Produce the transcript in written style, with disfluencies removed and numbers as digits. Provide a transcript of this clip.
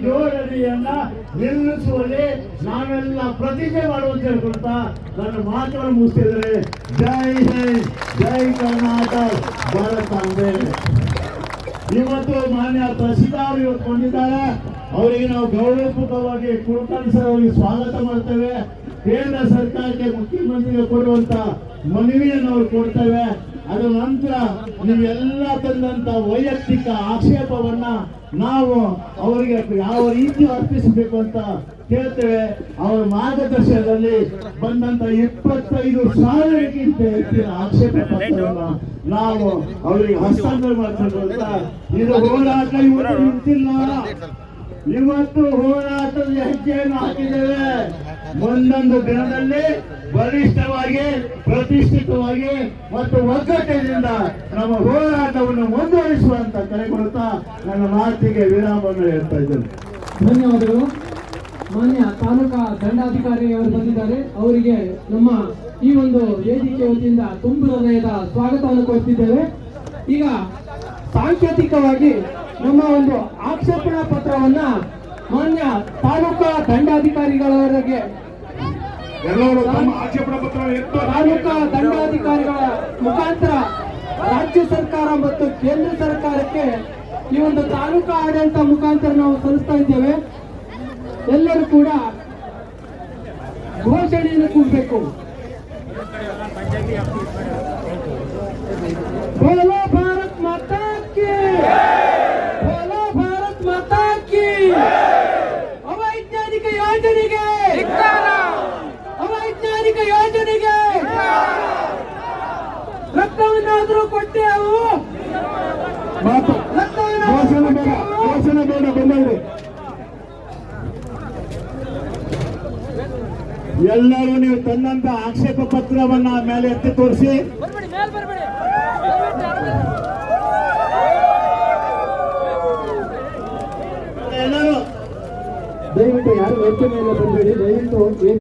ಜೋಡಣೆಯನ್ನ ನಿಲ್ಲಿಸುವಲ್ಲಿ ನಾವೆಲ್ಲ ಪ್ರತಿಜ್ಞೆ ಮಾಡುವಂತ ಹೇಳ್ಕೊಳ್ತಾ ನನ್ನ ಮಾತನ್ನು ಮುಗಿಸಿದರೆ ಜೈ ಹಿಂದ್, ಜೈ ಕರ್ನಾಟಕ, ಭಾರತ ಅಂಬೆ. ಇವತ್ತು ಮಾನ್ಯ ತಹಸೀಲ್ದಾರ್ ಇವತ್ತು ಕೊಂಡಿದ್ದಾರೆ, ಅವರಿಗೆ ನಾವು ಗೌರವಪೂರ್ವಕವಾಗಿ ಕುಲಕರ್ಣಿಸೋರಿಗೆ ಸ್ವಾಗತ ಮಾಡ್ತೇವೆ. ಕೇಂದ್ರ ಸರ್ಕಾರಕ್ಕೆ ಮುಖ್ಯಮಂತ್ರಿಗೆ ಕೊಡುವಂತ ಮನವಿಯನ್ನು ಅವ್ರು ಕೊಡ್ತೇವೆ. ಅದರ ನಂತರ ನೀವೆಲ್ಲ ತಂದಂತ ವೈಯಕ್ತಿಕ ಆಕ್ಷೇಪವನ್ನ ನಾವು ಅವರಿಗೆ ಯಾವ ರೀತಿ ಅರ್ಪಿಸಬೇಕು ಅಂತ ಕೇಳ್ತೇವೆ. ಅವರ ಮಾರ್ಗದರ್ಶನದಲ್ಲಿ ಬಂದಂತ 25,000ಕ್ಕಿಂತ ಹೆಚ್ಚಿನ ಆಕ್ಷೇಪ ಪತ್ರವನ್ನ ನಾವು ಅವರಿಗೆ ಹಸ್ತಾಂತರ ಮಾಡ್ತೇವೆ ಅಂತ. ಇದು ಹೋರಾಟ ಇವತ್ತು ನಿಂತಿಲ್ಲ, ಇವತ್ತು ಹೋರಾಟದ ಹೆಜ್ಜೆಯನ್ನು ಹಾಕಿದ್ದೇವೆ. ಮುಂದೊಂದು ದಿನದಲ್ಲಿ ಬಲಿಷ್ಠವಾಗಿ, ಪ್ರತಿಷ್ಠಿತವಾಗಿ ಮತ್ತು ಒಗ್ಗಟ್ಟಿನಿಂದ ನಮ್ಮ ಹೋರಾಟವನ್ನು ಮುಂದುವರಿಸುವಂತ ಕರೆ ಕೊಡುತ್ತಾ ನನ್ನ ಮಾತಿಗೆ ವಿರಾಮವನ್ನು ಹೇಳ್ತಾ ಇದ್ದೇನೆ. ಧನ್ಯವಾದಗಳು. ಮಾನ್ಯ ತಾಲೂಕಾ ದಂಡಾಧಿಕಾರಿ ಅವರು ಬಂದಿದ್ದಾರೆ. ಅವರಿಗೆ ನಮ್ಮ ಈ ಒಂದು ವೇದಿಕೆ ವತಿಯಿಂದ ತುಂಬು ಹೃದಯದ ಸ್ವಾಗತವನ್ನು ಕೊಡ್ತಿದ್ದೇವೆ. ಈಗ ಸಾಂಕೇತಿಕವಾಗಿ ನಮ್ಮ ಒಂದು ಆಕ್ಷೇಪಣಾ ಪತ್ರವನ್ನ ಮಾನ್ಯ ತಾಲೂಕಾ ದಂಡಾಧಿಕಾರಿಗಳವರಿಗೆ ತಾಲೂಕಾ ದಂಡಾಧಿಕಾರಿಗಳ ಮುಖಾಂತರ ರಾಜ್ಯ ಸರ್ಕಾರ ಮತ್ತು ಕೇಂದ್ರ ಸರ್ಕಾರಕ್ಕೆ ಈ ಒಂದು ತಾಲೂಕಾ ಆಡಳಿತ ಮುಖಾಂತರ ನಾವು ಸಲ್ಲಿಸ್ತಾ ಇದ್ದೇವೆ. ಎಲ್ಲರೂ ಕೂಡ ಘೋಷಣೆಯನ್ನು ಕೂಗಬೇಕು. ಬೋಲೋ ಭಾರತ್ ಮಾತಾ ಕಿ, ಬೋಲೋ ಭಾರತ್ ಮಾತಾ ಕಿ. ಅವೈಜ್ಞಾನಿಕ ಯೋಜನೆಗೆ, ಅವೈಜ್ಞಾನಿಕ ಯೋಜನೆಗೆ ರಕ್ತವನ್ನಾದರೂ ಕೊಟ್ಟೆವು. ಘೋಷಣೆ ಬೇಡ, ಬಂದವರು ಎಲ್ಲರೂ ನೀವು ತಂದಂತ ಆಕ್ಷೇಪ ಪತ್ರವನ್ನ ಮೇಲೆ ಎತ್ತಿ ತೋರಿಸಿ. ಎಲ್ಲರೂ ದಯವಿಟ್ಟು ಯಾರು ವೇದಿಕೆ ಮೇಲೆ ಬಂದಬೇಡಿ. ದಯವಿಟ್ಟು